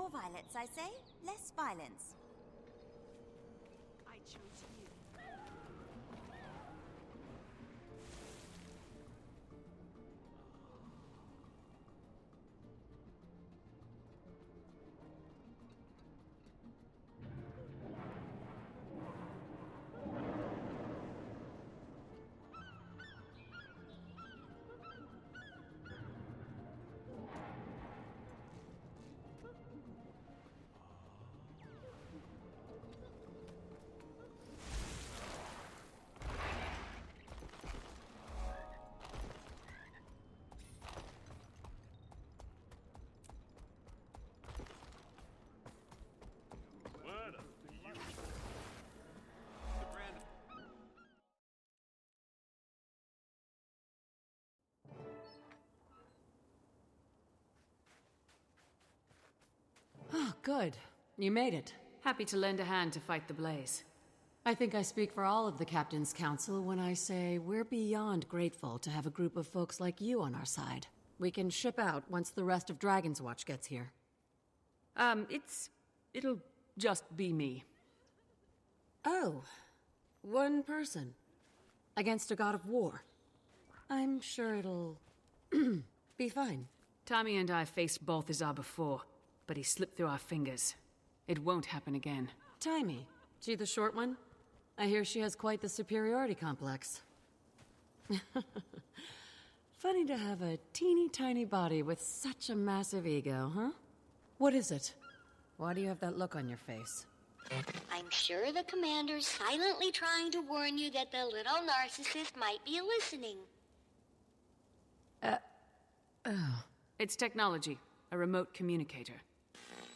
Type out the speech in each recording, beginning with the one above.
more violence, I say. Less violence. I chose you. Oh, good. You made it. Happy to lend a hand to fight the blaze. I think I speak for all of the Captain's Council when I say we're beyond grateful to have a group of folks like you on our side. We can ship out once the rest of Dragon's Watch gets here. It'll just be me. Oh, one person. Against a god of war. I'm sure it'll be fine. Tommy and I faced Balthazar before, but he slipped through our fingers. It won't happen again. Timey. She the short one? I hear she has quite the superiority complex. Funny to have a teeny tiny body with such a massive ego, huh? What is it? Why do you have that look on your face? I'm sure the commander's silently trying to warn you that the little narcissist might be listening. It's technology. A remote communicator.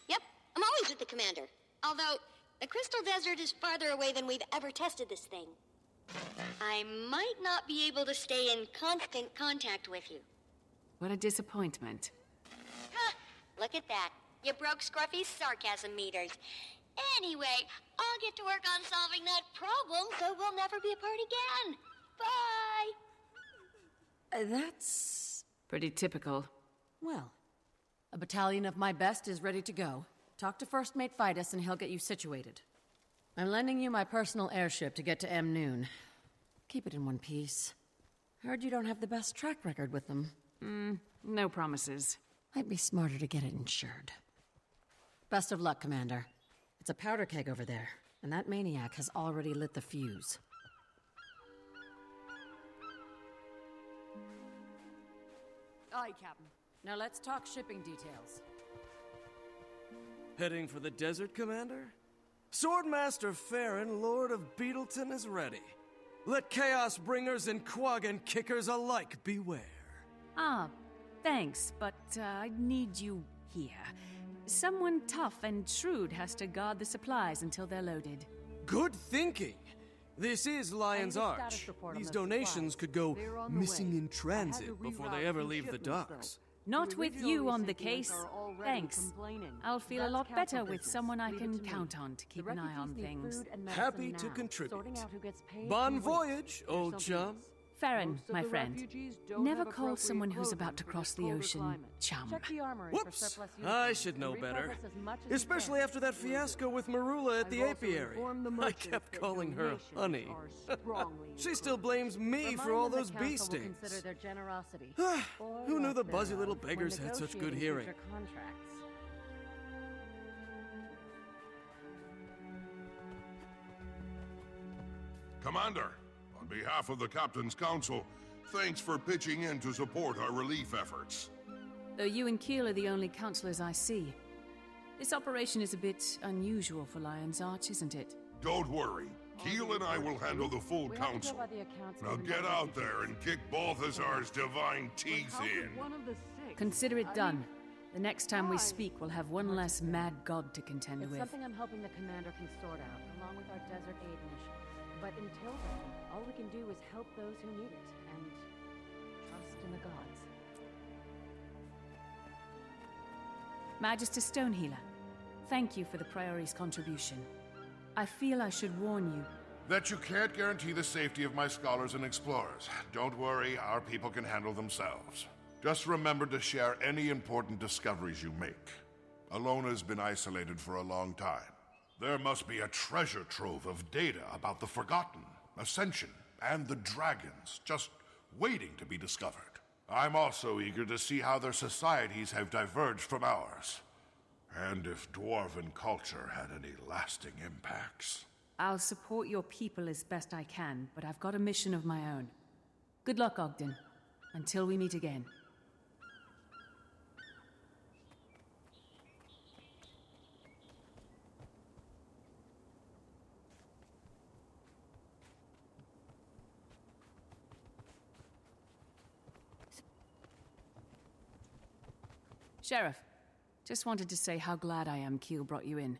Yep, I'm always with the commander. Although, the Crystal Desert is farther away than we've ever tested this thing. I might not be able to stay in constant contact with you. What a disappointment. Huh, look at that. You broke Scruffy's sarcasm meters. Anyway, I'll get to work on solving that problem so we'll never be apart again. Bye! That's... Pretty typical. Well, a battalion of my best is ready to go. Talk to First Mate Fidus and he'll get you situated. I'm lending you my personal airship to get to M. Noon. Keep it in one piece. Heard you don't have the best track record with them. No promises. Might be smarter to get it insured. Best of luck, Commander. It's a powder keg over there, and that maniac has already lit the fuse. Aye, Captain. Now let's talk shipping details. Heading for the desert, Commander? Swordmaster Farron, Lord of Beetleton, is ready. Let Chaos Bringers and Quaggan Kickers alike beware. Thanks, but I need you here. Someone tough and shrewd has to guard the supplies until they're loaded. Good thinking! This is Lion's Arch. These donations could go missing in transit before they ever leave the docks. Not with you on the case. Thanks. I'll feel a lot better with someone I can count on to keep an eye on things. Happy to contribute. Bon voyage, old chum. Farron, my friend. Never call someone who's about to cross the ocean chum. Whoops! I should know better. Especially after that fiasco with Marula at the apiary. I kept calling her honey. She still blames me for all those bee stings. Who knew the buzzy little beggars had such good hearing? Commander, on behalf of the Captain's Council, thanks for pitching in to support our relief efforts. Though you and Keel are the only counselors I see. This operation is a bit unusual for Lion's Arch, isn't it? Don't worry. Keel and I will handle the full council. Now get out there and kick Balthazar's divine teeth in. Consider it done. The next time we speak, we'll have one less mad god to contend with. It's something I'm hoping the commander can sort out, along with our Desert Aid initiative. But until then, all we can do is help those who need it, and trust in the gods. Magister Stonehealer, thank you for the Priori's contribution. I feel I should warn you. That you can't guarantee the safety of my scholars and explorers. Don't worry, our people can handle themselves. Just remember to share any important discoveries you make. Alona's been isolated for a long time. There must be a treasure trove of data about the Forgotten, Ascension, and the Dragons, just waiting to be discovered. I'm also eager to see how their societies have diverged from ours, and if Dwarven culture had any lasting impacts. I'll support your people as best I can, but I've got a mission of my own. Good luck, Ogden. Until we meet again. Sheriff, just wanted to say how glad I am Keel brought you in.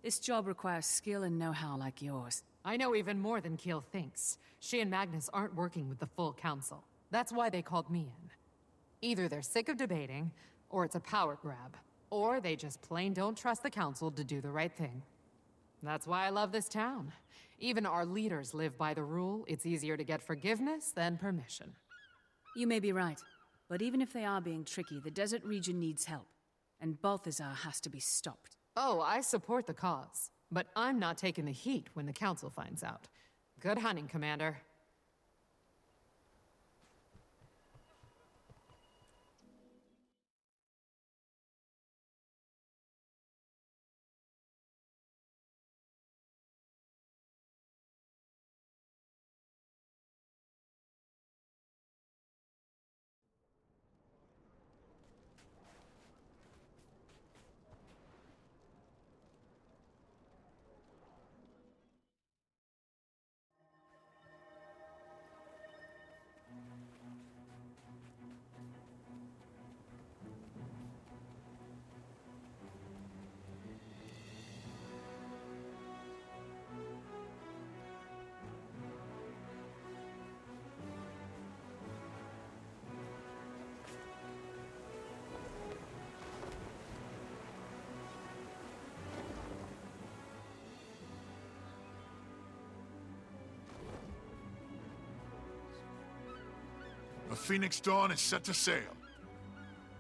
This job requires skill and know-how like yours. I know even more than Keel thinks. She and Magnus aren't working with the full council. That's why they called me in. Either they're sick of debating, or it's a power grab. Or they just plain don't trust the council to do the right thing. That's why I love this town. Even our leaders live by the rule, it's easier to get forgiveness than permission. You may be right. But even if they are being tricky, the desert region needs help. And Balthazar has to be stopped. Oh, I support the cause. But I'm not taking the heat when the council finds out. Good hunting, Commander. The Phoenix Dawn is set to sail.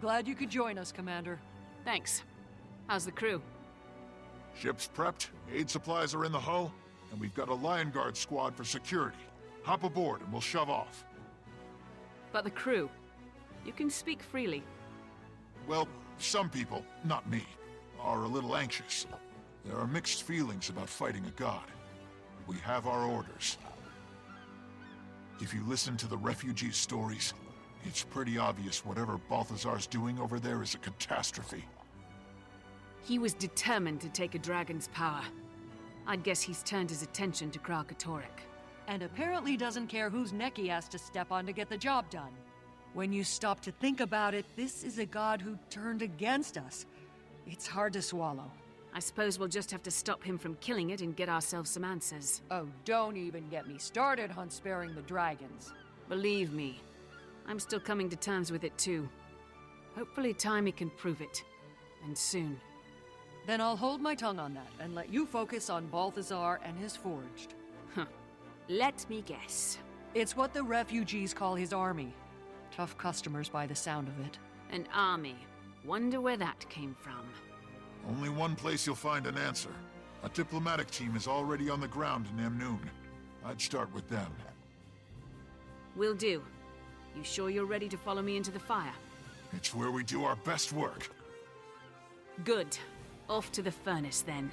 Glad you could join us, Commander. Thanks. How's the crew? Ship's prepped, aid supplies are in the hull, and we've got a Lion Guard squad for security. Hop aboard and we'll shove off. But the crew? You can speak freely. Well, some people, not me, are a little anxious. There are mixed feelings about fighting a god. We have our orders. If you listen to the refugees' stories, it's pretty obvious whatever Balthazar's doing over there is a catastrophe. He was determined to take a dragon's power. I'd guess he's turned his attention to Kralkatorrik. And apparently doesn't care whose neck he has to step on to get the job done. When you stop to think about it, this is a god who turned against us. It's hard to swallow. I suppose we'll just have to stop him from killing it and get ourselves some answers. Oh, don't even get me started on sparing the dragons. Believe me, I'm still coming to terms with it too. Hopefully Taimi can prove it. And soon. Then I'll hold my tongue on that and let you focus on Balthazar and his forged. Huh. Let me guess. It's what the refugees call his army. Tough customers by the sound of it. An army. Wonder where that came from. Only one place you'll find an answer. A diplomatic team is already on the ground in Amnoon. I'd start with them. Will do. You sure you're ready to follow me into the fire? It's where we do our best work. Good. Off to the furnace, then.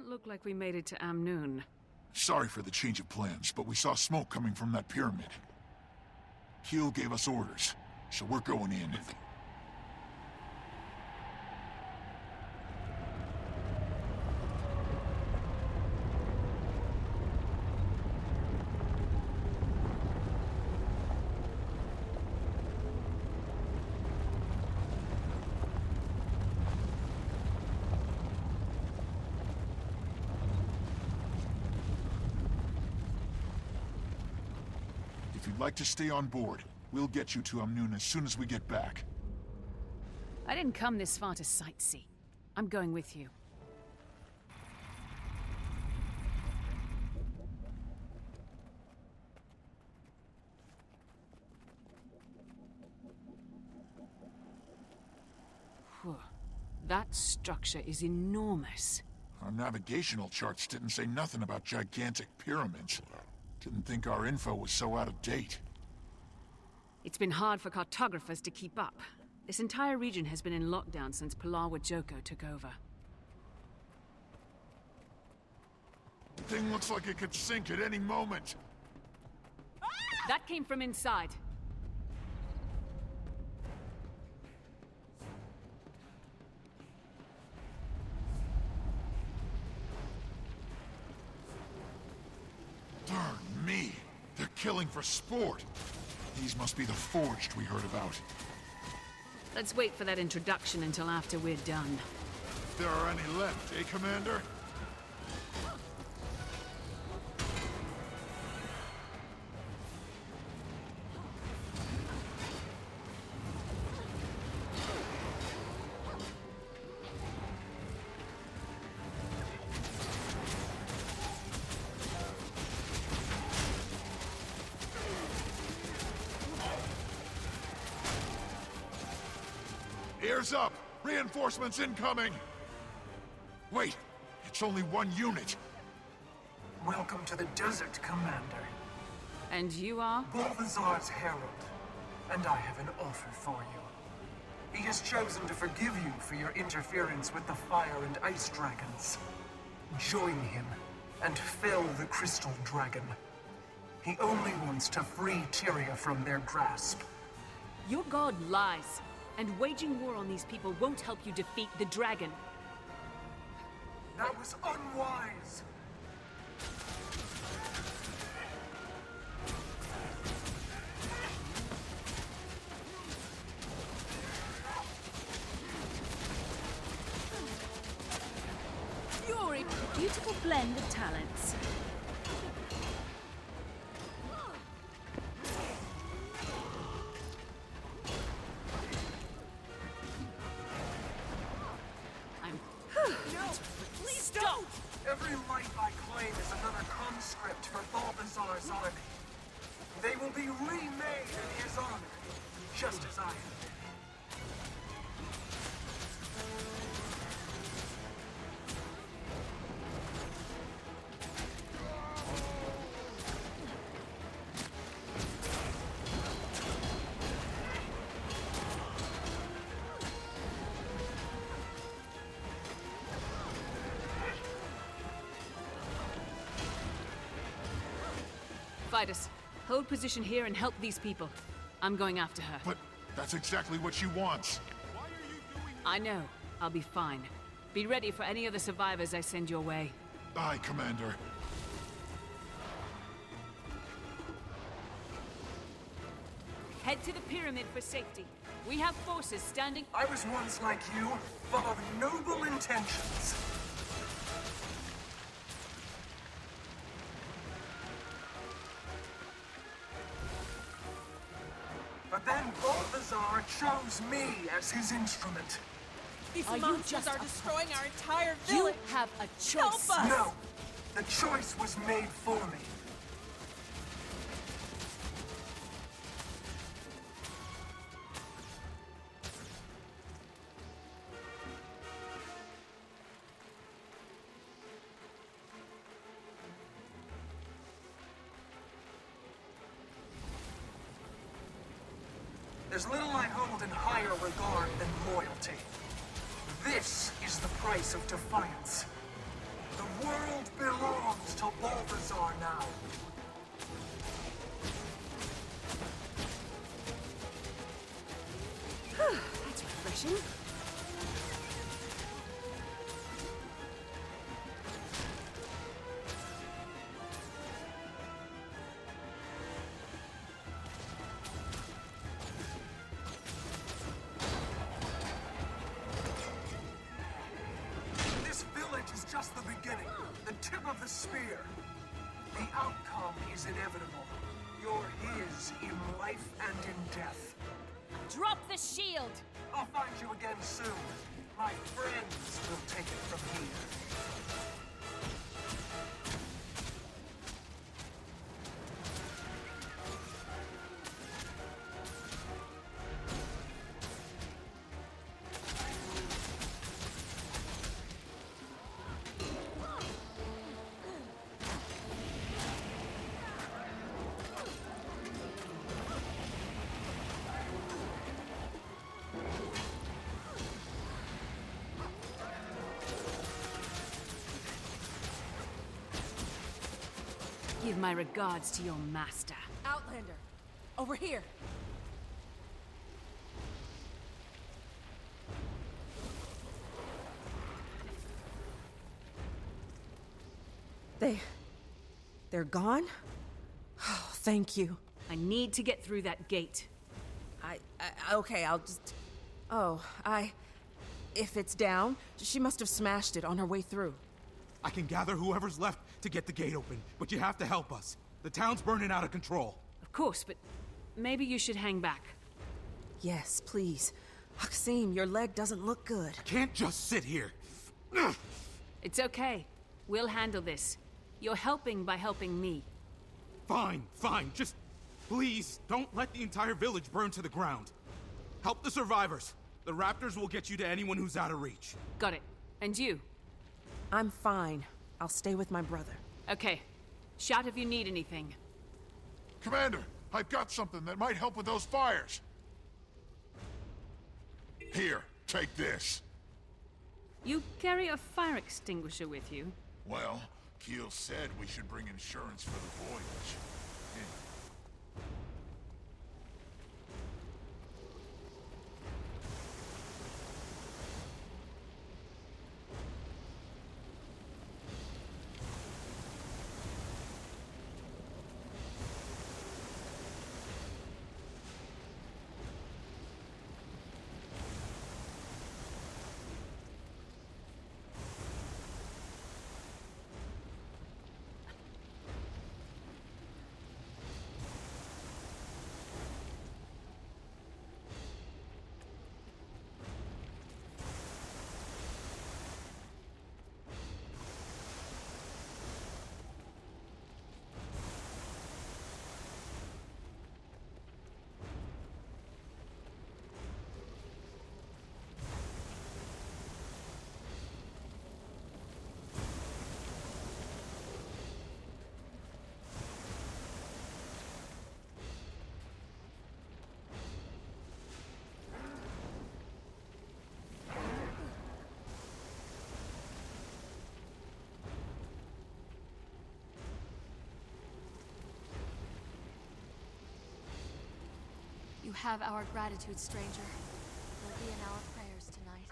look like we made it to Amnoon. Sorry for the change of plans, but we saw smoke coming from that pyramid. Keel gave us orders, so we're going in. If you'd like to stay on board, we'll get you to Amnoon as soon as we get back. I didn't come this far to sightsee. I'm going with you. Whew. That structure is enormous. Our navigational charts didn't say nothing about gigantic pyramids. Didn't think our info was so out of date. It's been hard for cartographers to keep up. This entire region has been in lockdown since Palawa Joko took over. Thing looks like it could sink at any moment. That came from inside. Darn me! They're killing for sport! These must be the Forged we heard about. Let's wait for that introduction until after we're done. If there are any left, eh, Commander? Ears up! Reinforcements incoming! Wait, it's only one unit. Welcome to the desert, Commander. And you are? Balthazar's herald, and I have an offer for you. He has chosen to forgive you for your interference with the fire and ice dragons. Join him and fell the crystal dragon. He only wants to free Tyria from their grasp. Your god lies. And waging war on these people won't help you defeat the dragon. That was unwise! You're a beautiful blend of talents. Every life I claim is another conscript for Balthazar's army. They will be remade in his honor, just as I have been. Fidus, hold position here and help these people. I'm going after her. But that's exactly what she wants. I know. I'll be fine. Be ready for any other survivors I send your way. Aye, Commander. Head to the pyramid for safety. We have forces standing... I was once like you, full of noble intentions. But then Balthazar chose me as his instrument. These monsters are destroying our entire You village. have a choice. Help us! No, the choice was made for me. There's little I hold in higher regard than loyalty. This is the price of defiance. The world belongs to Balthazar now. That's refreshing. This village is just the beginning, the tip of the spear. The outcome is inevitable. You're his in life and in death. Drop the shield! I'll find you again soon. My friends will take it from here. Give my regards to your master. Outlander, over here. They're gone? Oh, thank you. I need to get through that gate. Okay, I'll just... If it's down, she must have smashed it on her way through. I can gather whoever's left to get the gate open, but you have to help us. The town's burning out of control. Of course, but maybe you should hang back. Yes, please. Haksim, your leg doesn't look good. I can't just sit here. It's okay. We'll handle this. You're helping by helping me. Fine, fine. Just please don't let the entire village burn to the ground. Help the survivors. The raptors will get you to anyone who's out of reach. Got it. And you? I'm fine. I'll stay with my brother. Okay. Shout if you need anything. Commander, I've got something that might help with those fires. Here, take this. You carry a fire extinguisher with you? Well, Keel said we should bring insurance for the voyage. You have our gratitude, stranger. You'll be in our prayers tonight.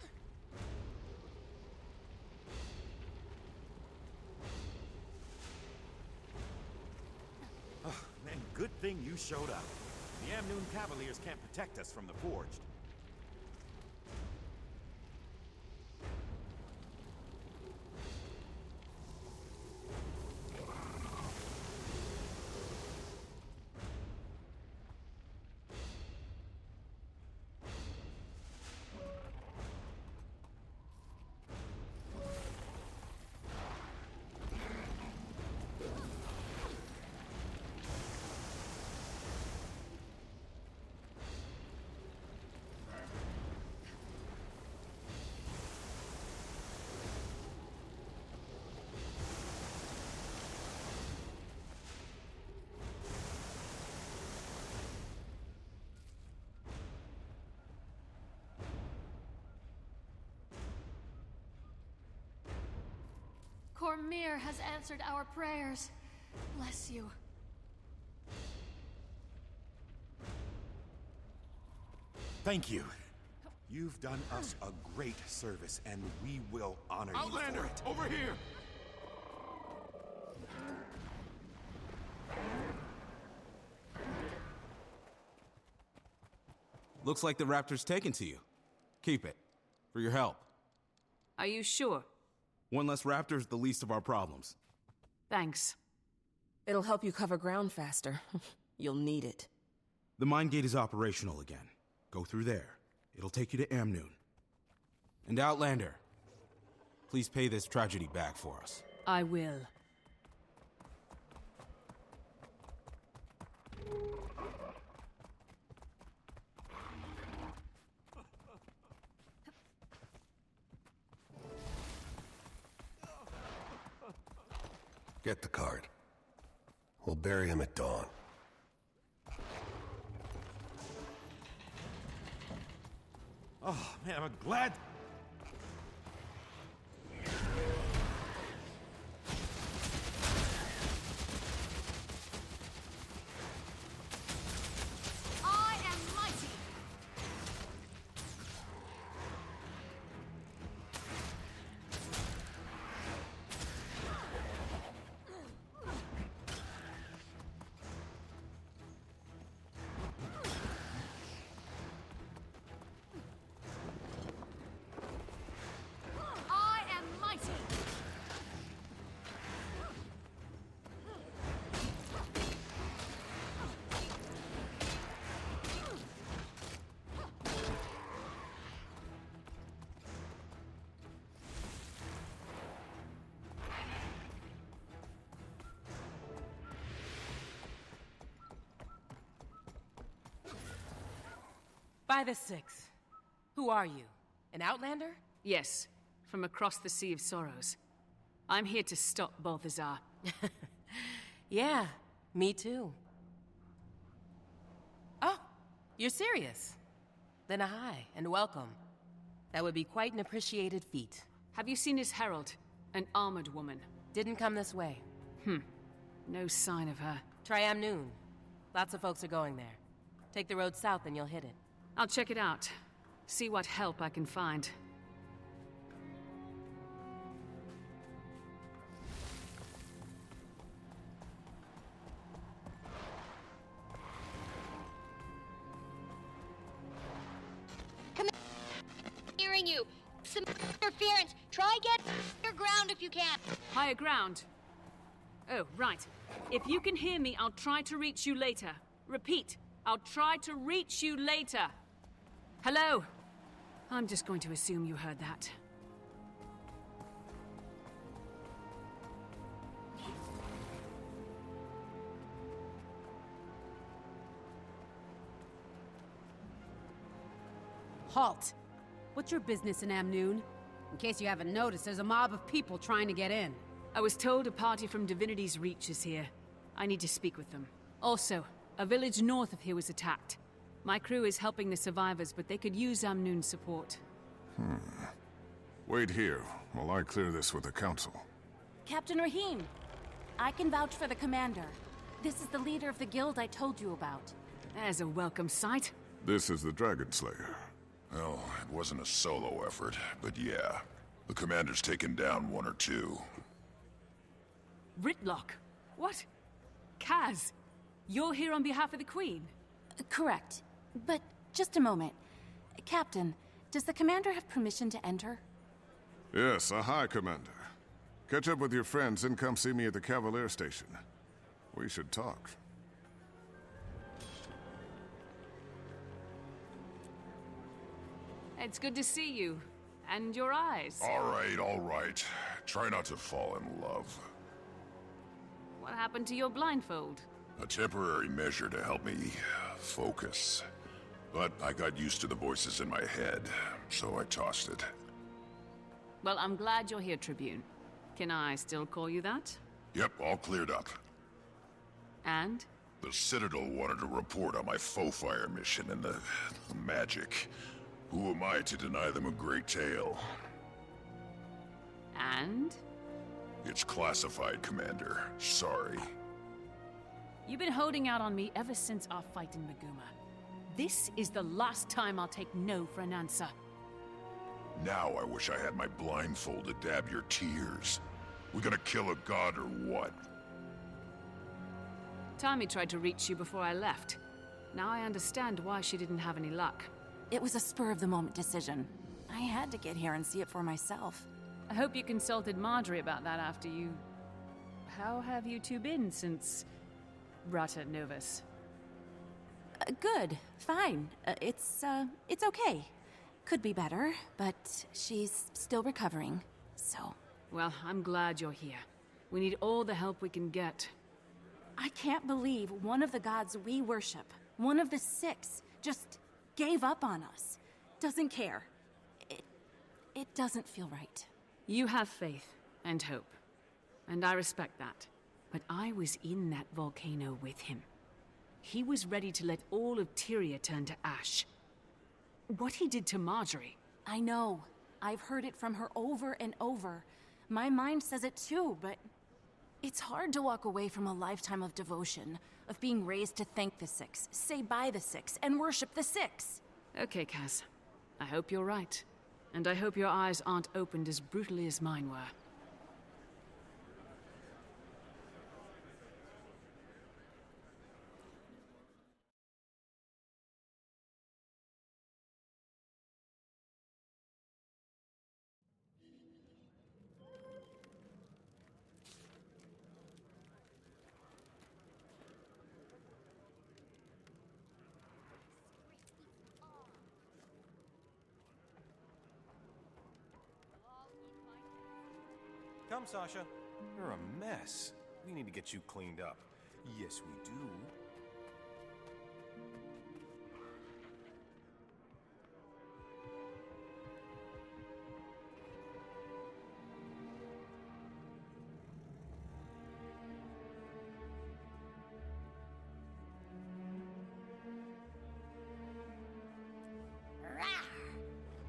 Oh, man, good thing you showed up. The Amnoon Cavaliers can't protect us from the Forged. Our Mir has answered our prayers. Bless you. Thank you. You've done us a great service, and we will honor you for Outlander, it. over here! Looks like the Raptor's taken to you. Keep it. For your help. Are you sure? One less Raptor's the least of our problems. Thanks. It'll help you cover ground faster. You'll need it. The mine gate is operational again. Go through there. It'll take you to Amnoon. And Outlander, please pay this tragedy back for us. I will. Get the card. We'll bury him at dawn. Oh, man, I'm glad... I am mighty. I am mighty. By the Six. Who are you? An Outlander? Yes, from across the Sea of Sorrows. I'm here to stop Balthazar. Yeah, me too. Oh, you're serious? Then hi, and welcome. That would be quite an appreciated feat. Have you seen his herald? An armored woman. Didn't come this way. No sign of her. Try Amnoon. Lots of folks are going there. Take the road south and you'll hit it. I'll check it out. See what help I can find. Come hearing you. Some interference. Try get higher ground if you can. Higher ground? Oh, right. If you can hear me, I'll try to reach you later. Repeat, I'll try to reach you later. Hello? I'm just going to assume you heard that. Halt! What's your business in Amnoon? In case you haven't noticed, there's a mob of people trying to get in. I was told a party from Divinity's Reach is here. I need to speak with them. Also, a village north of here was attacked. My crew is helping the survivors, but they could use Amnoon's support. Wait here while I clear this with the council. Captain Rahim, I can vouch for the commander. This is the leader of the guild I told you about. There's a welcome sight. This is the Dragon Slayer. Well, it wasn't a solo effort, but yeah. The commander's taken down one or two. Ritlock? What? Kaz? You're here on behalf of the Queen? Correct. But just a moment. Captain, does the commander have permission to enter? Yes, aye, Commander. Catch up with your friends and come see me at the Cavalier Station. We should talk. It's good to see you. And your eyes. All right. Try not to fall in love. What happened to your blindfold? A temporary measure to help me focus. But I got used to the voices in my head, so I tossed it. Well, I'm glad you're here, Tribune. Can I still call you that? Yep, all cleared up. And? The Citadel wanted to report on my faux fire mission and the magic. Who am I to deny them a great tale? And? It's classified, Commander. Sorry. You've been holding out on me ever since our fight in Maguma. This is the last time I'll take no for an answer. Now I wish I had my blindfold to dab your tears. We gonna kill a god or what? Tommy tried to reach you before I left. Now I understand why she didn't have any luck. It was a spur-of-the-moment decision. I had to get here and see it for myself. I hope you consulted Marjorie about that after you... How have you two been since... Rata Novus? Good. Fine. It's okay. Could be better, but she's still recovering, so... Well, I'm glad you're here. We need all the help we can get. I can't believe one of the gods we worship, one of the 6, just gave up on us. Doesn't care. It doesn't feel right. You have faith and hope, and I respect that. But I was in that volcano with him. He was ready to let all of Tyria turn to ash. What he did to Marjorie... I know. I've heard it from her over and over. My mind says it too, but... It's hard to walk away from a lifetime of devotion, of being raised to thank the 6, say bye the 6, and worship the 6. Okay, Kaz. I hope you're right. And I hope your eyes aren't opened as brutally as mine were. Come, Sasha. You're a mess. We need to get you cleaned up. Yes, we do.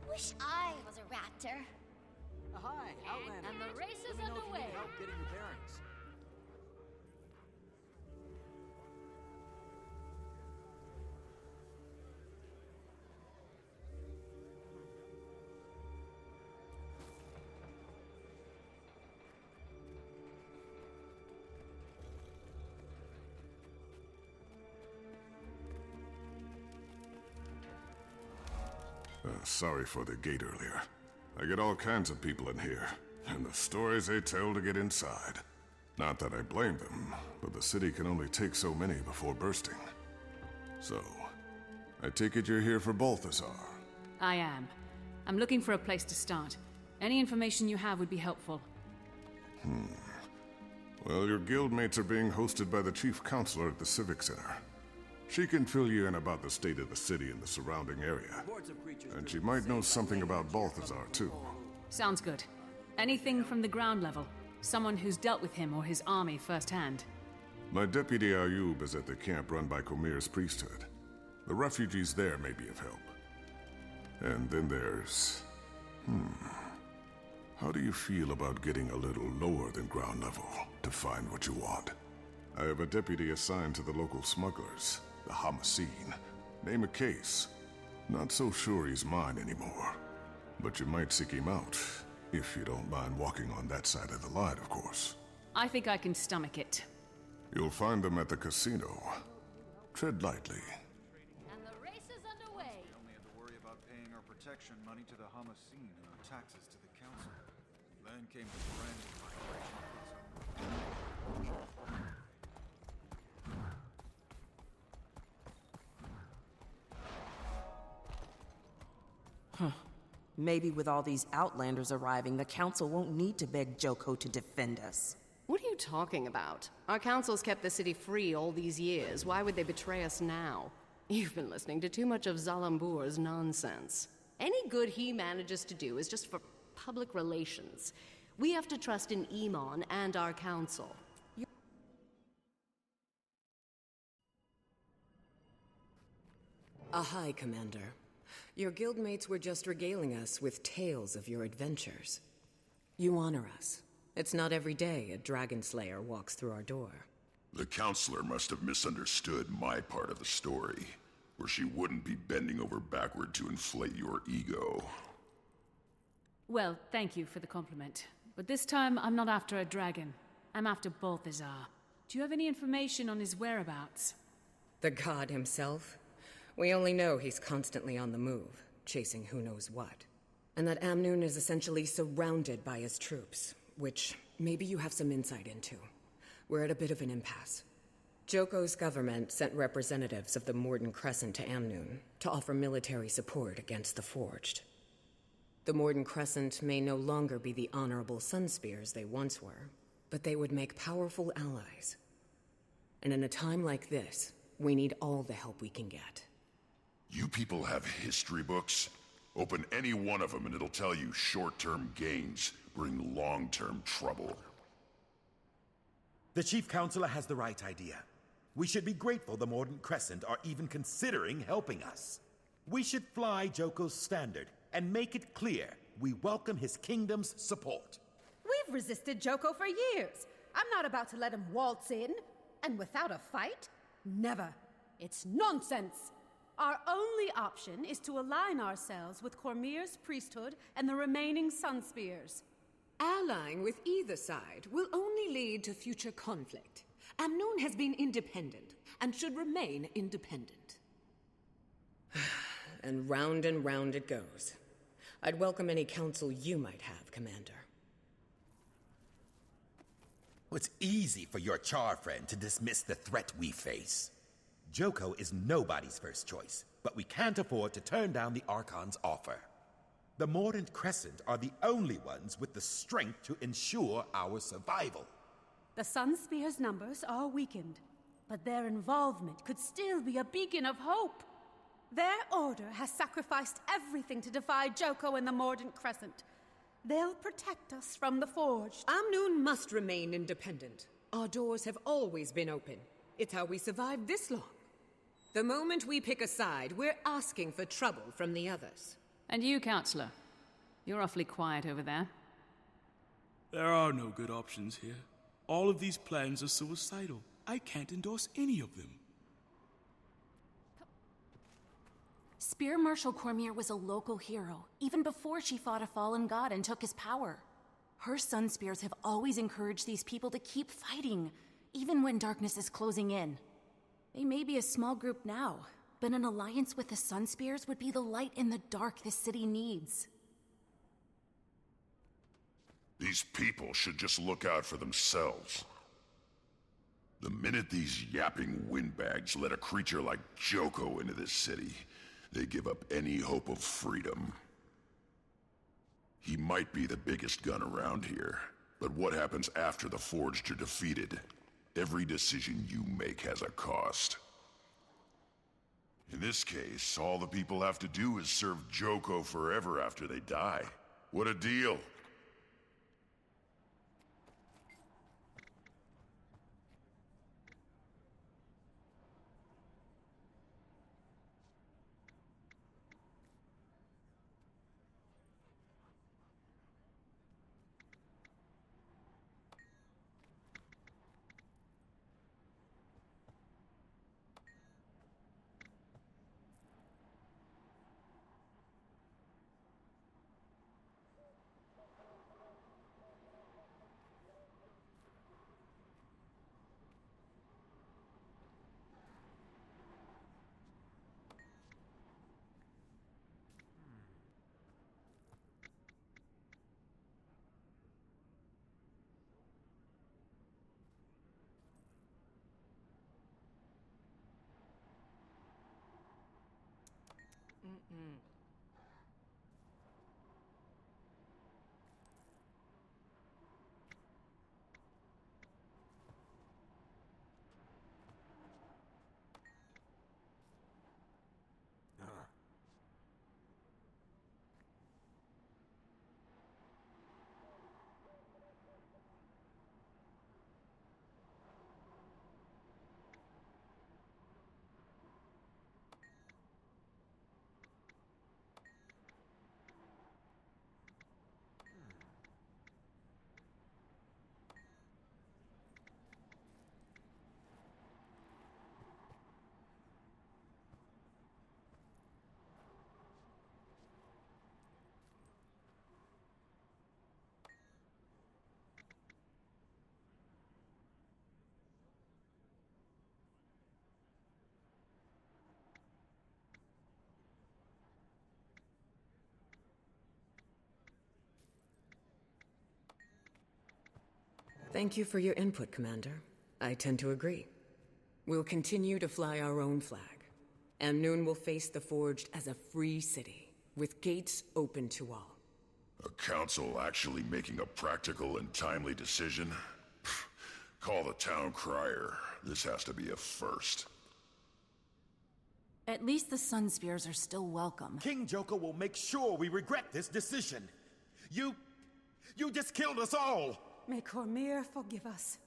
Wish I was a raptor. Hi, Outlander. And the race is Let me know if you underway. need help getting your bearings. Sorry for the gate earlier. I get all kinds of people in here, and the stories they tell to get inside. Not that I blame them, but the city can only take so many before bursting. So, I take it you're here for Balthazar. I am. I'm looking for a place to start. Any information you have would be helpful. Well, your guildmates are being hosted by the chief counselor at the Civic Center. She can fill you in about the state of the city and the surrounding area. And she might know something about Balthazar, too. Sounds good. Anything from the ground level? Someone who's dealt with him or his army firsthand? My deputy Ayub is at the camp run by Comir's priesthood. The refugees there may be of help. And then there's... How do you feel about getting a little lower than ground level to find what you want? I have a deputy assigned to the local smugglers, the Hamaseen. Name a case. Not so sure he's mine anymore. But you might seek him out, if you don't mind walking on that side of the line, of course. I think I can stomach it. You'll find them at the casino. Tread lightly. And the race is underway. We only had to worry about paying our protection money to the Hamaseen and our taxes to the council. Then came the branded migration. Maybe with all these Outlanders arriving, the Council won't need to beg Joko to defend us. What are you talking about? Our council's kept the city free all these years. Why would they betray us now? You've been listening to too much of Zalambur's nonsense. Any good he manages to do is just for public relations. We have to trust in Emon and our council. Ahai, Commander. Your guildmates were just regaling us with tales of your adventures. You honor us, It's not every day a Dragon Slayer walks through our door. The counselor must have misunderstood my part of the story, where she wouldn't be bending over backward to inflate your ego. Well, thank you for the compliment. But this time, I'm not after a dragon. I'm after Balthazar. Do you have any information on his whereabouts? The god himself? We only know he's constantly on the move, chasing who knows what. And that Amnoon is essentially surrounded by his troops, which maybe you have some insight into. We're at a bit of an impasse. Joko's government sent representatives of the Morden Crescent to Amnoon to offer military support against the Forged. The Morden Crescent may no longer be the honorable Sunspears they once were, but they would make powerful allies. And in a time like this, we need all the help we can get. You people have history books? Open any one of them and it'll tell you short-term gains bring long-term trouble. The Chief Counselor has the right idea. We should be grateful the Morden Crescent are even considering helping us. We should fly Joko's standard and make it clear we welcome his kingdom's support. We've resisted Joko for years. I'm not about to let him waltz in. And without a fight? Never. It's nonsense. Our only option is to align ourselves with Cormyr's priesthood and the remaining Sunspears. Allying with either side will only lead to future conflict. Amnoon has been independent, and should remain independent. And round it goes. I'd welcome any counsel you might have, Commander. It's easy for your Char friend to dismiss the threat we face. Joko is nobody's first choice, but we can't afford to turn down the Archon's offer. The Mordant Crescent are the only ones with the strength to ensure our survival. The Sunspears' numbers are weakened, but their involvement could still be a beacon of hope. Their order has sacrificed everything to defy Joko and the Mordant Crescent. They'll protect us from the Forged. Amnoon must remain independent. Our doors have always been open. It's how we survived this long. The moment we pick a side, we're asking for trouble from the others. And you, Counselor? You're awfully quiet over there. There are no good options here. All of these plans are suicidal. I can't endorse any of them. Spear Marshal Cormyr was a local hero, even before she fought a fallen god and took his power. Her Sunspears have always encouraged these people to keep fighting, even when darkness is closing in. They may be a small group now, but an alliance with the Sunspears would be the light in the dark this city needs. These people should just look out for themselves. The minute these yapping windbags let a creature like Joko into this city, they give up any hope of freedom. He might be the biggest gun around here, but what happens after the Forged are defeated? Every decision you make has a cost. In this case, all the people have to do is serve Joko forever after they die. What a deal! Thank you for your input, Commander. I tend to agree. We'll continue to fly our own flag. Amnoon will face the Forged as a free city, with gates open to all. A council actually making a practical and timely decision? Call the town crier. This has to be a first. At least the Sunspears are still welcome. King Joko will make sure we regret this decision. You just killed us all! May Cormyr forgive us.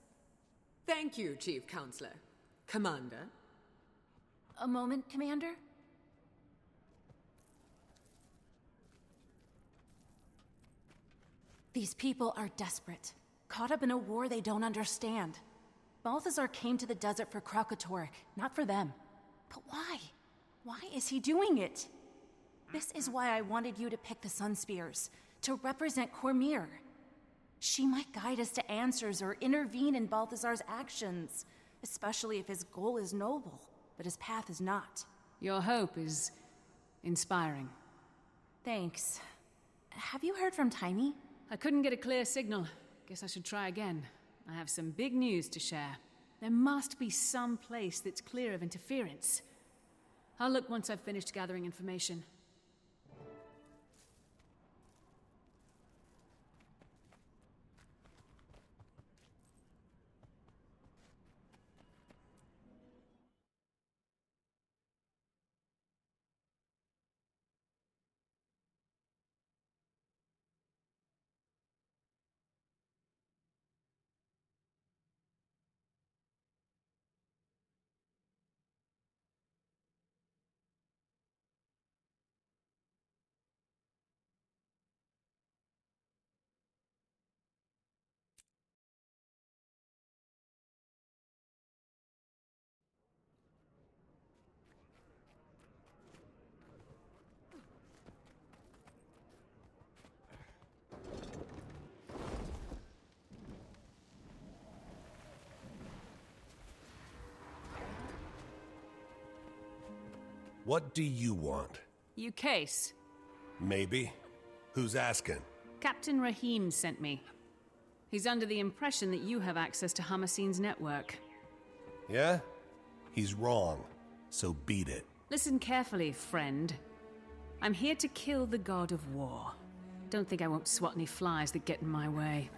Thank you, Chief Counselor. Commander. A moment, Commander? These people are desperate, caught up in a war they don't understand. Balthazar came to the desert for Kralkatorrik, not for them. But why? Why is he doing it? This is why I wanted you to pick the Sunspears, to represent Cormyr. She might guide us to answers or intervene in Balthazar's actions, especially if his goal is noble, but his path is not. Your hope is inspiring. Thanks. Have you heard from Tiny? I couldn't get a clear signal. Guess I should try again. I have some big news to share. There must be some place that's clear of interference. I'll look once I've finished gathering information. What do you want? You case. Maybe. Who's asking? Captain Rahim sent me. He's under the impression that you have access to Hamaseen's network. Yeah? He's wrong. So beat it. Listen carefully, friend. I'm here to kill the god of war. Don't think I won't swat any flies that get in my way.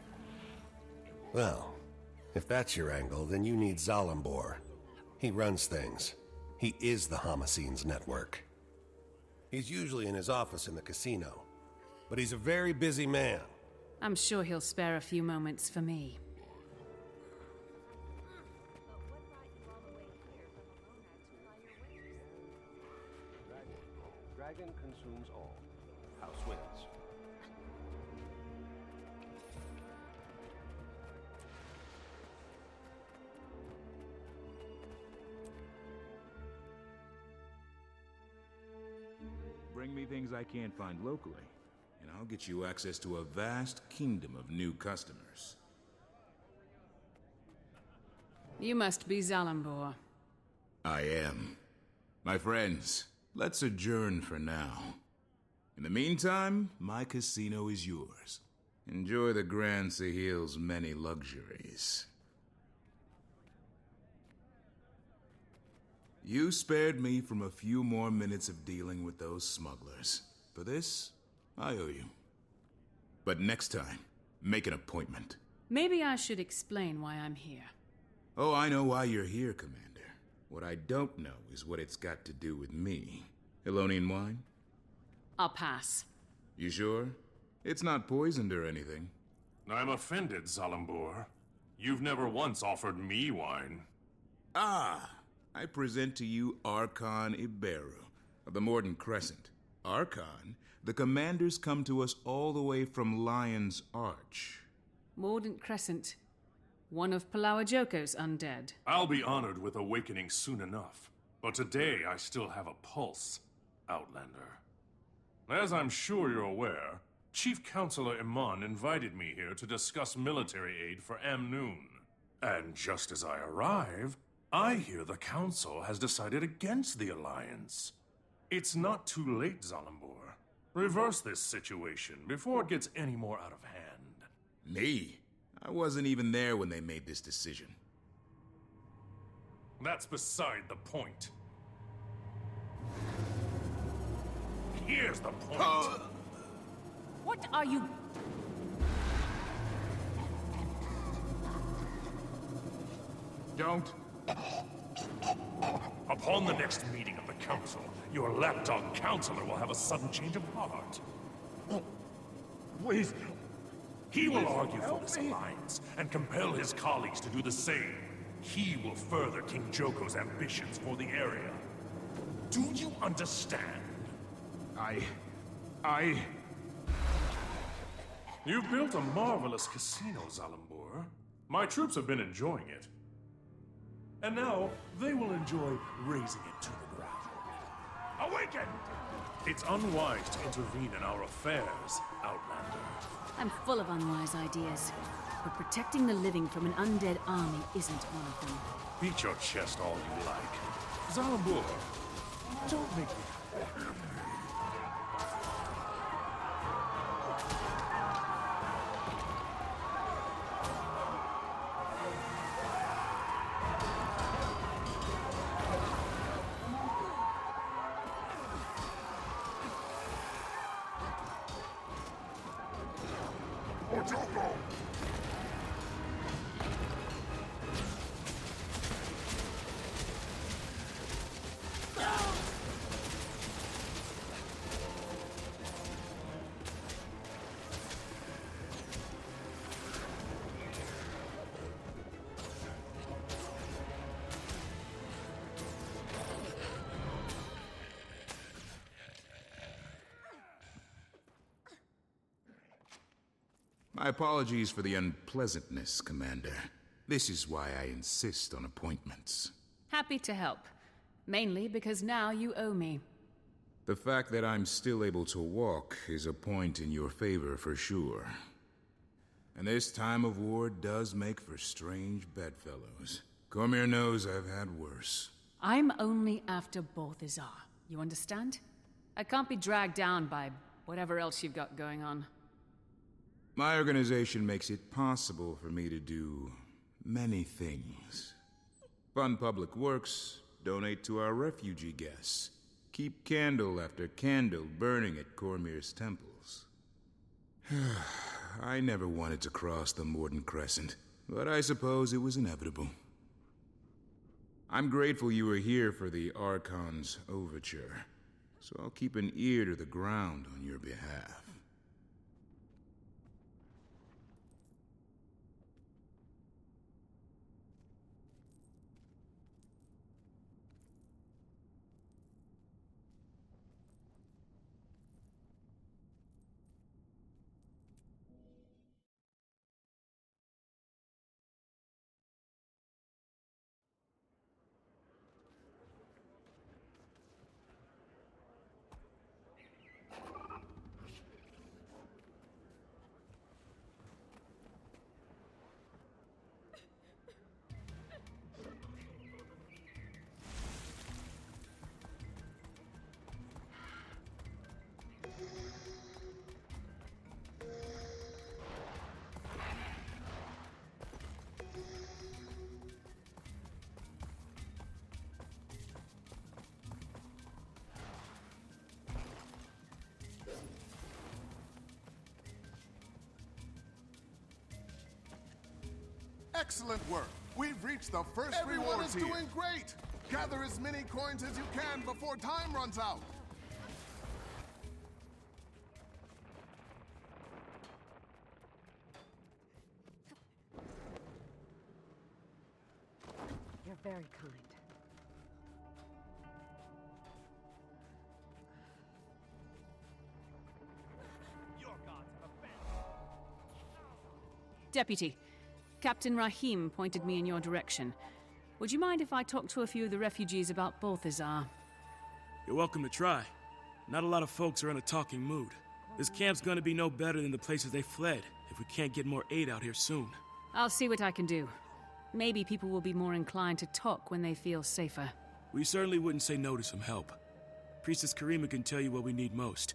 Well, if that's your angle, then you need Zalambor. He runs things. He is the Hamaseen's network. He's usually in his office in the casino, but he's a very busy man. I'm sure he'll spare a few moments for me. Dragon consumes all. House wins. Bring me things I can't find locally, and I'll get you access to a vast kingdom of new customers. You must be Zalambor. I am. My friends, let's adjourn for now. In the meantime, my casino is yours. Enjoy the Grand Sahil's many luxuries. You spared me from a few more minutes of dealing with those smugglers. For this, I owe you. But next time, make an appointment. Maybe I should explain why I'm here. Oh, I know why you're here, Commander. What I don't know is what it's got to do with me. Elonian wine? I'll pass. You sure? It's not poisoned or anything. I'm offended, Zalambor. You've never once offered me wine. Ah! I present to you Archon Iberu of the Morden Crescent. Archon, the commanders come to us all the way from Lion's Arch. Mordant Crescent. One of Palawa Joko's undead. I'll be honored with awakening soon enough. But today I still have a pulse, Outlander. As I'm sure you're aware, Chief Counselor Iman invited me here to discuss military aid for Amnoon. And just as I arrive, I hear the Council has decided against the Alliance. It's not too late, Zalambor. Reverse this situation before it gets any more out of hand. Me? I wasn't even there when they made this decision. That's beside the point. Here's the point. What are you... Don't. Upon the next meeting of the Council, your lapdog counselor will have a sudden change of heart. Please. He will argue for this alliance and compel his colleagues to do the same. He will further King Joko's ambitions for the area. Do you understand? You've built a marvelous casino, Zalambor. My troops have been enjoying it. And now, they will enjoy razing it to the ground. Awaken! It's unwise to intervene in our affairs, Outlander. I'm full of unwise ideas, but protecting the living from an undead army isn't one of them. Beat your chest all you like. Zalambor, don't make me... My apologies for the unpleasantness, Commander. This is why I insist on appointments. Happy to help. Mainly because now you owe me. The fact that I'm still able to walk is a point in your favor for sure. And this time of war does make for strange bedfellows. Cormyr knows I've had worse. I'm only after Balthazar. You understand? I can't be dragged down by whatever else you've got going on. My organization makes it possible for me to do many things. Fund public works, donate to our refugee guests, keep candle after candle burning at Cormyr's temples. I never wanted to cross the Morden Crescent, but I suppose it was inevitable. I'm grateful you were here for the Archon's overture, so I'll keep an ear to the ground on your behalf. Excellent work. We've reached the first rewards here. Everyone is doing great. Gather as many coins as you can before time runs out. You're very kind. Deputy, Captain Rahim pointed me in your direction. Would you mind if I talk to a few of the refugees about Balthazar? You're welcome to try. Not a lot of folks are in a talking mood. This camp's gonna be no better than the places they fled if we can't get more aid out here soon. I'll see what I can do. Maybe people will be more inclined to talk when they feel safer. We certainly wouldn't say no to some help. Priestess Karima can tell you what we need most.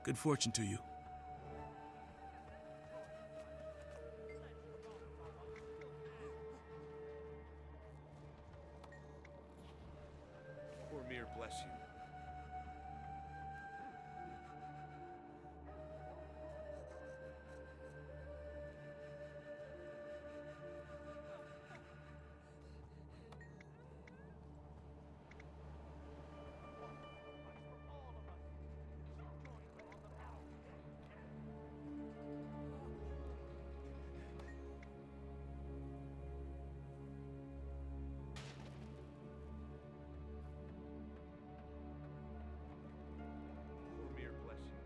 Good fortune to you. bless you. Cormier, bless you.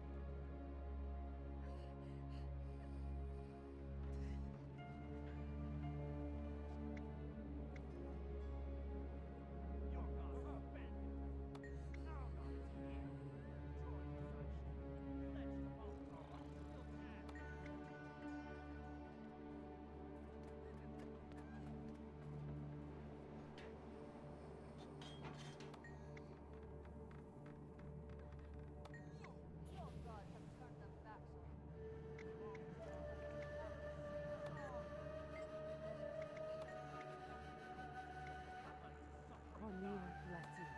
Cormier, bless you.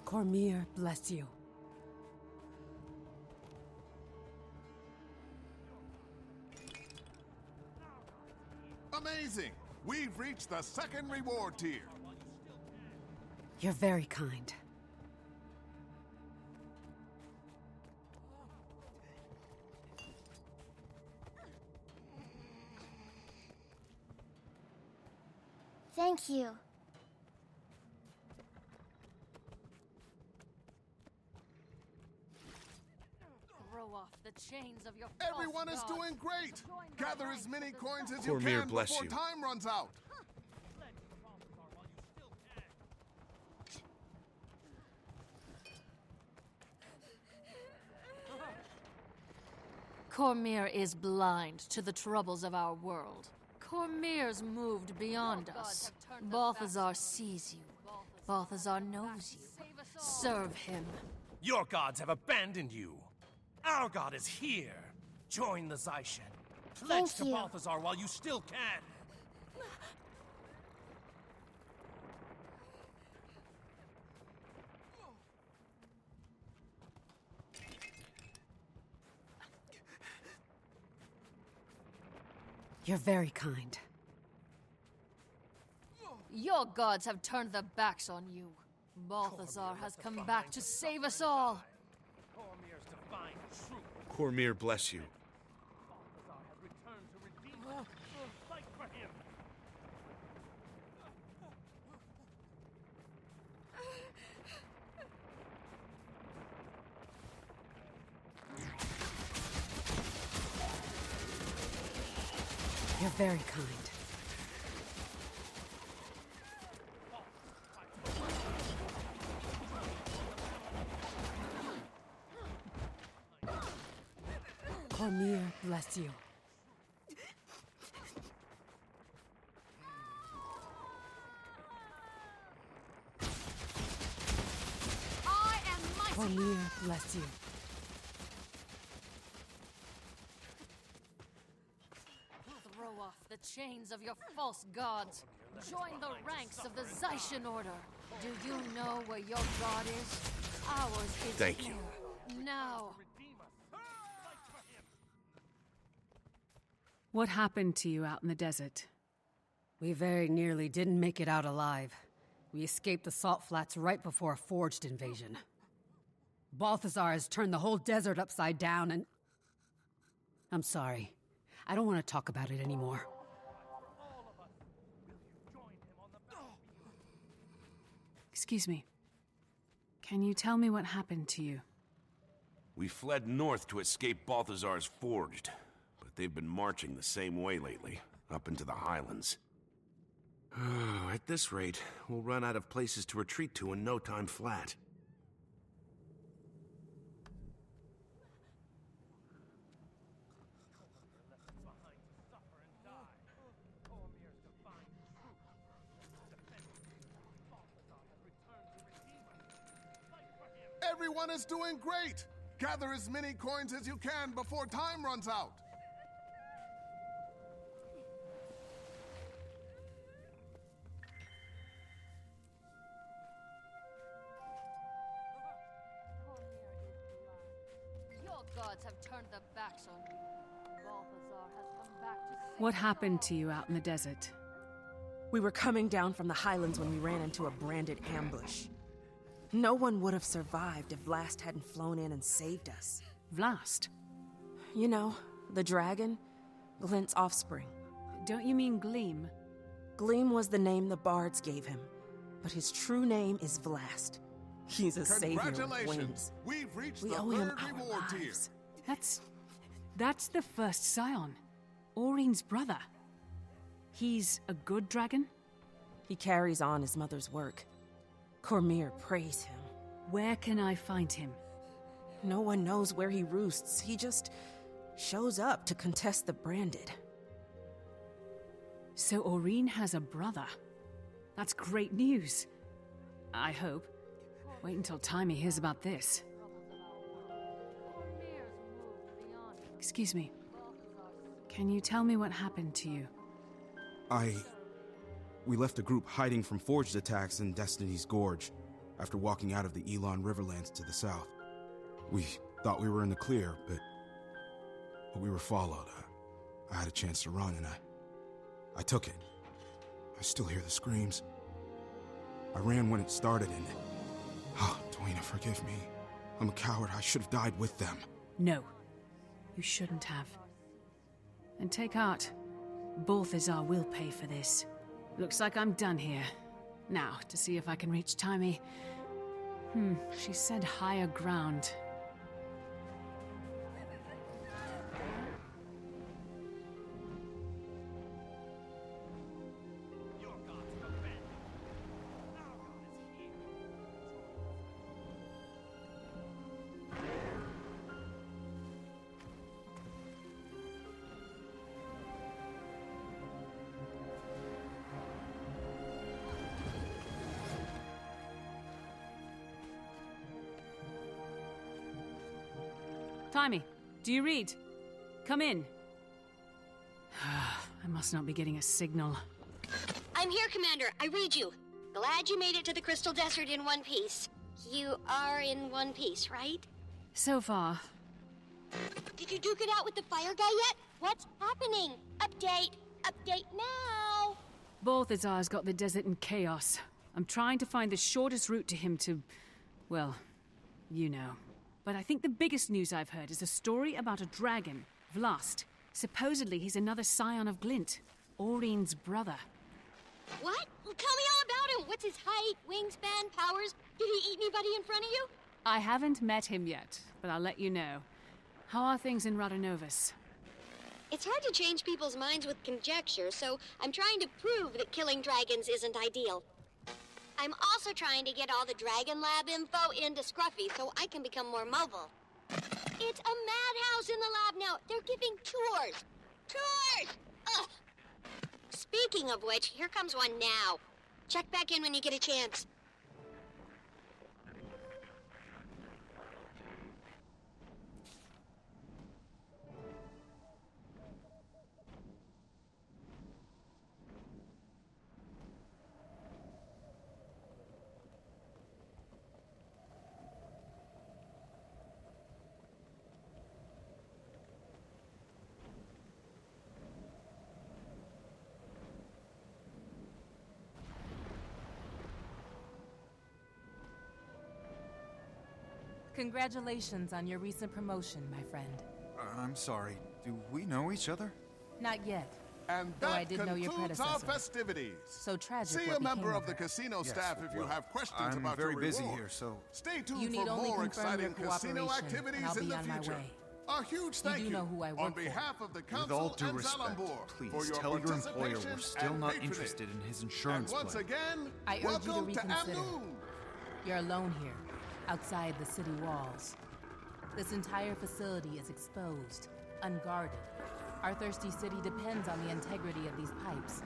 Cormier, bless you. Amazing! We've reached the second reward tier. You're very kind. Thank you. Throw off the chains of your Everyone is false gods. doing great! Gather as many coins as Cormier, you can bless before you. time runs out. Cormier is blind to the troubles of our world. Cormier's moved beyond us. Balthazar sees you. Balthazar knows you. Serve him. Your gods have abandoned you. Our god is here. Join the Zaishen. Pledge Thank to you. Balthazar while you still can. You're very kind. Your gods have turned their backs on you. Balthazar has come back to save us all. Cormier's divine truth. Cormier, bless you. Balthazar has returned to redeem us. Fight for him. You're very kind. Cormier, bless you. I am mighty. Cormier, bless you. Throw off the chains of your false gods. Join the ranks of the Zaishen Order. Do you know where your god is? Ours is Thank here. you. Now. What happened to you out in the desert? We very nearly didn't make it out alive. We escaped the salt flats right before a forged invasion. Balthazar has turned the whole desert upside down and... I'm sorry. I don't want to talk about it anymore. Excuse me. Can you tell me what happened to you? We fled north to escape Balthazar's Forged, but they've been marching the same way lately, up into the highlands. At this rate, we'll run out of places to retreat to in no time flat. Everyone is doing great! Gather as many coins as you can before time runs out! Your gods have turned their backs on you. Balthazar has come back to save What happened to you out in the desert? We were coming down from the highlands when we ran into a branded ambush. No one would have survived if Vlast hadn't flown in and saved us. Vlast? You know, the dragon, Glint's offspring. Don't you mean Gleam? Gleam was the name the bards gave him, but his true name is Vlast. He's a savior of wings. Congratulations! We've reached We the owe him third our reward tier. lives. That's the first scion. Aurine's brother. He's a good dragon? He carries on his mother's work. Cormyr praise him. Where can I find him? No one knows where he roosts. He just shows up to contest the branded. So Aurine has a brother. That's great news. I hope. Wait until Timey hears about this. Excuse me. Can you tell me what happened to you? We left a group hiding from forged attacks in Destiny's Gorge after walking out of the Elon Riverlands to the south. We thought we were in the clear, but we were followed. I had a chance to run, and I took it. I still hear the screams. I ran when it started, and... Oh, Dwayna, forgive me. I'm a coward. I should have died with them. No. You shouldn't have. And take heart. Balthazar will pay for this. Looks like I'm done here. Now, to see if I can reach Timey. She said higher ground. Timey, do you read? Come in. I must not be getting a signal. I'm here, Commander. I read you. Glad you made it to the Crystal Desert in one piece. You are in one piece, right? So far. Did you duke it out with the fire guy yet? What's happening? Update. Update now. Balthazar's got the desert in chaos. I'm trying to find the shortest route to him to... well, you know. But I think the biggest news I've heard is a story about a dragon, Vlast. Supposedly he's another scion of Glint, Aurine's brother. What? Well, tell me all about him. What's his height, wingspan, powers? Did he eat anybody in front of you? I haven't met him yet, but I'll let you know. How are things in Radonovus? It's hard to change people's minds with conjecture, so I'm trying to prove that killing dragons isn't ideal. I'm also trying to get all the Dragon Lab info into Scruffy so I can become more mobile. It's a madhouse in the lab now. They're giving tours. Tours! Ugh. Speaking of which, here comes one now. Check back in when you get a chance. Congratulations on your recent promotion, my friend. I'm sorry. Do we know each other? Not yet. And though that I did know your concludes our predecessor. festivities. So tragic See what a member became of the casino Yes, staff if you well, have questions I'm about very your busy reward. here, so... Stay tuned You need for only more confirm your exciting casino cooperation, activities and I'll in be the on my future. way. A huge thank You do know who I on work for. behalf of the With council all due and respect, Zalambor for please your tell your employer participation we're still and not patronage. interested in his insurance And once plan. again, I urge you to welcome to reconsider. Amnoon. You're alone here, outside the city walls. This entire facility is exposed, unguarded. Our thirsty city depends on the integrity of these pipes.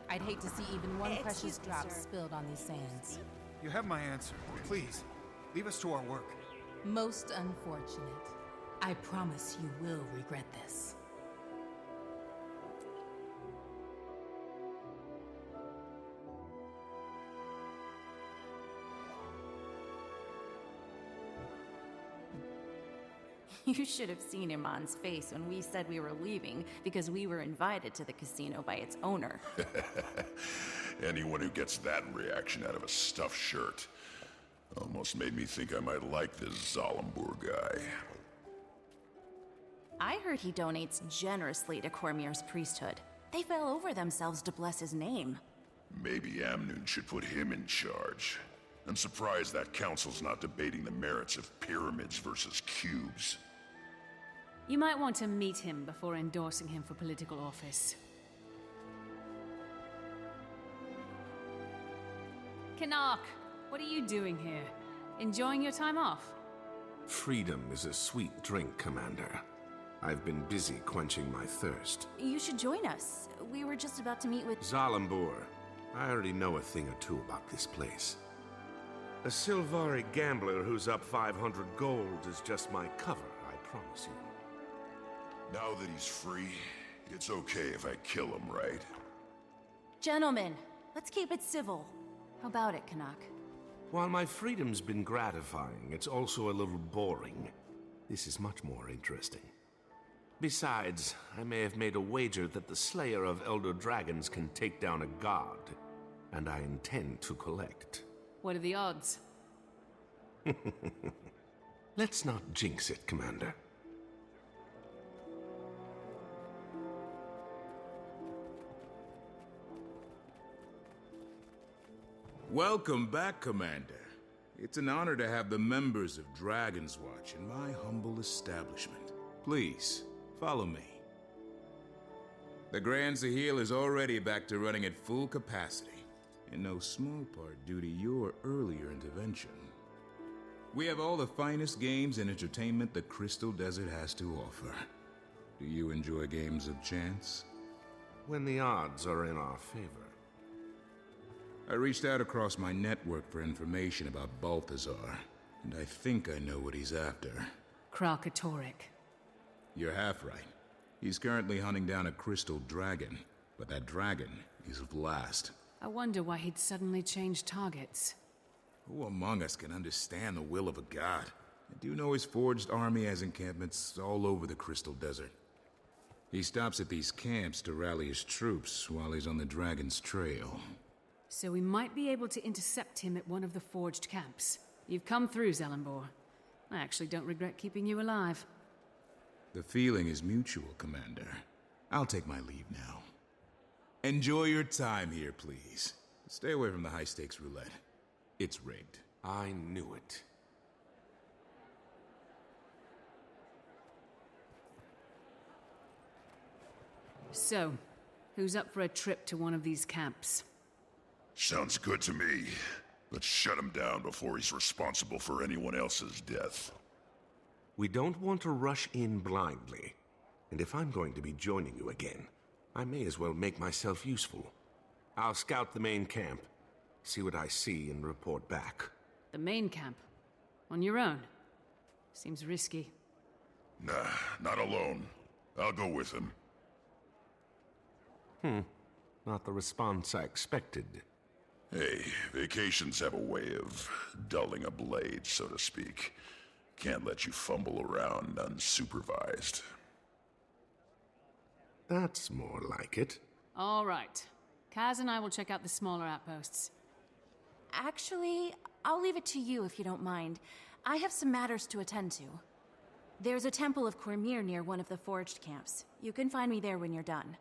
I'd hate to see even one precious drop spilled on these sands. You have my answer. Please, leave us to our work. Most unfortunate. I promise you will regret this. You should have seen Iman's face when we said we were leaving because we were invited to the casino by its owner. Anyone who gets that reaction out of a stuffed shirt almost made me think I might like this Zalambur guy. I heard he donates generously to Cormier's priesthood. They fell over themselves to bless his name. Maybe Amnoon should put him in charge. I'm surprised that council's not debating the merits of pyramids versus cubes. You might want to meet him before endorsing him for political office. Canuck, what are you doing here? Enjoying your time off? Freedom is a sweet drink, Commander. I've been busy quenching my thirst. You should join us. We were just about to meet with... Zalambur. I already know a thing or two about this place. A Sylvari gambler who's up 500 gold is just my cover, I promise you. Now that he's free, it's okay if I kill him, right? Gentlemen, let's keep it civil. How about it, Canuck? While my freedom's been gratifying, it's also a little boring. This is much more interesting. Besides, I may have made a wager that the Slayer of Elder Dragons can take down a god, and I intend to collect. What are the odds? Let's not jinx it, Commander. Welcome back, Commander. It's an honor to have the members of Dragon's Watch in my humble establishment. Please, follow me. The Grand Sahil is already back to running at full capacity, in no small part due to your earlier intervention. We have all the finest games and entertainment the Crystal Desert has to offer. Do you enjoy games of chance? When the odds are in our favor. I reached out across my network for information about Balthazar, and I think I know what he's after. Kralkatorrik. You're half right. He's currently hunting down a crystal dragon, but that dragon is Vlast. I wonder why he'd suddenly change targets. Who among us can understand the will of a god? I do know his forged army has encampments all over the Crystal Desert. He stops at these camps to rally his troops while he's on the dragon's trail. So we might be able to intercept him at one of the forged camps. You've come through, Zalambur. I actually don't regret keeping you alive. The feeling is mutual, Commander. I'll take my leave now. Enjoy your time here, please. Stay away from the high-stakes roulette. It's rigged. I knew it. So, who's up for a trip to one of these camps? Sounds good to me. Let's shut him down before he's responsible for anyone else's death. We don't want to rush in blindly. And if I'm going to be joining you again, I may as well make myself useful. I'll scout the main camp, see what I see, and report back. The main camp? On your own? Seems risky. Nah, not alone. I'll go with him. Not the response I expected. Hey, vacations have a way of dulling a blade, so to speak. Can't let you fumble around unsupervised. That's more like it. All right. Kaz and I will check out the smaller outposts. Actually, I'll leave it to you if you don't mind. I have some matters to attend to. There's a temple of Cormier near one of the forged camps. You can find me there when you're done.